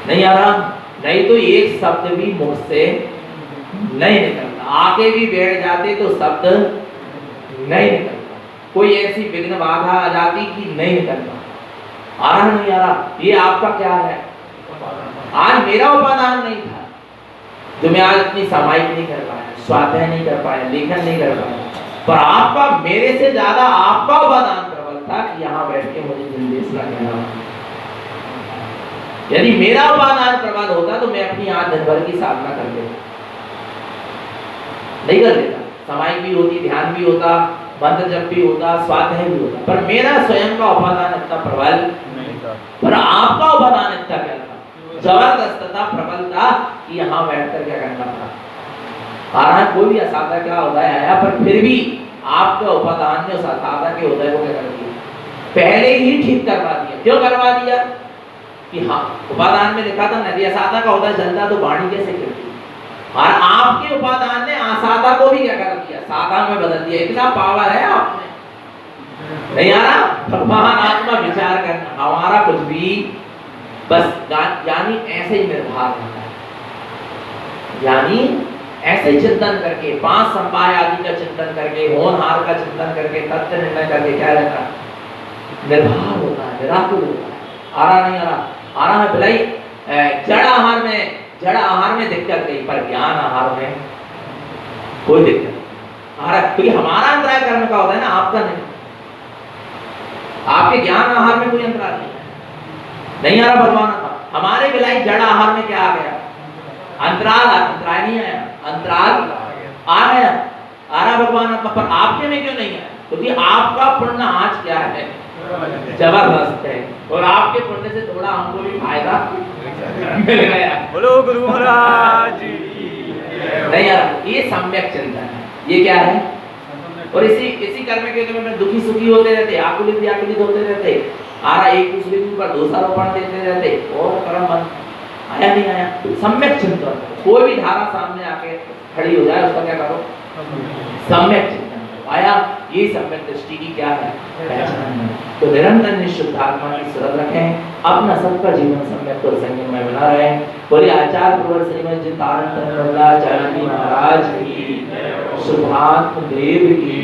नहीं आ रहा, नहीं तो एक शब्द भी मुख से नहीं निकलता, आके भी बैठ जाते तो शब्द नहीं निकलता, कोई ऐसी विघ्न बाधा आ जाती कि नहीं निकलता। आ रहा नहीं आ रहा, ये आपका क्या है, आज मेरा उपादान नहीं था जो मैं आज अपनी सामायिक नहीं कर पाया, स्वाध्याय नहीं कर पाया, लेखन नहीं कर पाया, पर आपका मेरे से ज्यादा आपका उपादान प्रबल था कि यहाँ बैठ के मुझे निर्देश लगाना। यदि मेरा उपादान प्रबल होता तो मैं अपनी आज दिन भर की साधना कर लेता, नहीं कर लेता, सामायिक भी होती, ध्यान भी होता, मंत्र जप भी होता, स्वाध्याय भी होता, पर मेरा स्वयं का उपादान इतना प्रबल नहीं था। पर आपका उपादान इतना क्या था, जबरदस्त था, प्रबल था कि यहाँ बैठकर क्या करना था। आ रहा है कोई भी असाधा का उदय आया, पर फिर भी आपका उपादान ने उस असाधा के उदय को क्या कर दिया, पहले ही ठीक करवा दिया। क्यों करवा दिया कि हाँ उपादान में लिखा था नदी असाधा का उदय जलता तो वाणी कैसे गिरती, और आपके उपादान ने असाधा को भी क्या कर दिया, साधा में बदल दिया। इतना पावर है आप में, नहीं आ रहा। भगवान आत्मा विचार करना, हमारा कुछ भी बस यानी ऐसे ही निर्धार होता है, यानी ऐसे चिंतन करके, 5 संपाय आदि का चिंतन करके, होनहार का चिंतन करके, तत्व निर्णय करके क्या रहता है, निर्धार होता है, निराकुल होता है। आ रहा नहीं आ रहा, आ रहा है भलाई जड़ आहार में दिक्कत नहीं, पर ज्ञान आहार में कोई दिक्कत नहीं आ रहा, क्योंकि हमारा अंतराय कर्म का होता है ना, आपका नहीं। आपके ज्ञान आहार में कोई अंतराय नहीं आ रहा भगवान का। हमारे बिलाई जड़ आहार में क्या आ गया, अंतराल, अंतराय नहीं आया, अंतराल आ गया, आ रहा भगवान का, पर आपके में क्यों नहीं आया, क्योंकि आपका पुण्य आज क्या है, जबरदस्त है, और आपके पुण्य से थोड़ा हमको भी फायदा मिल गया। बोलो गुरु महाराज नहीं यार, ये सम्यक चिंतन है, ये क्या है, और इसी कर्म के में दुखी सुखी होते रहते, आकुलित होते रहते, आ रहा एक दूसरे के ऊपर दोषारोपण देते रहते, और कर्म बन आया नहीं आया। सम्यक चिंतन, कोई भी धारा सामने आके खड़ी हो जाए उसका क्या करो, सम्यक चिंतन आया। ये सम्यक दृष्टि की क्या है, पहचान है। तो निरंतर निश्चित आत्मा की सुरत रखें, अपना सबका जीवन सम्यक और संयम में बना रहे। बोले आचार्य प्रवर श्रीमद जी तारण महाराज की, सुभाष देव की।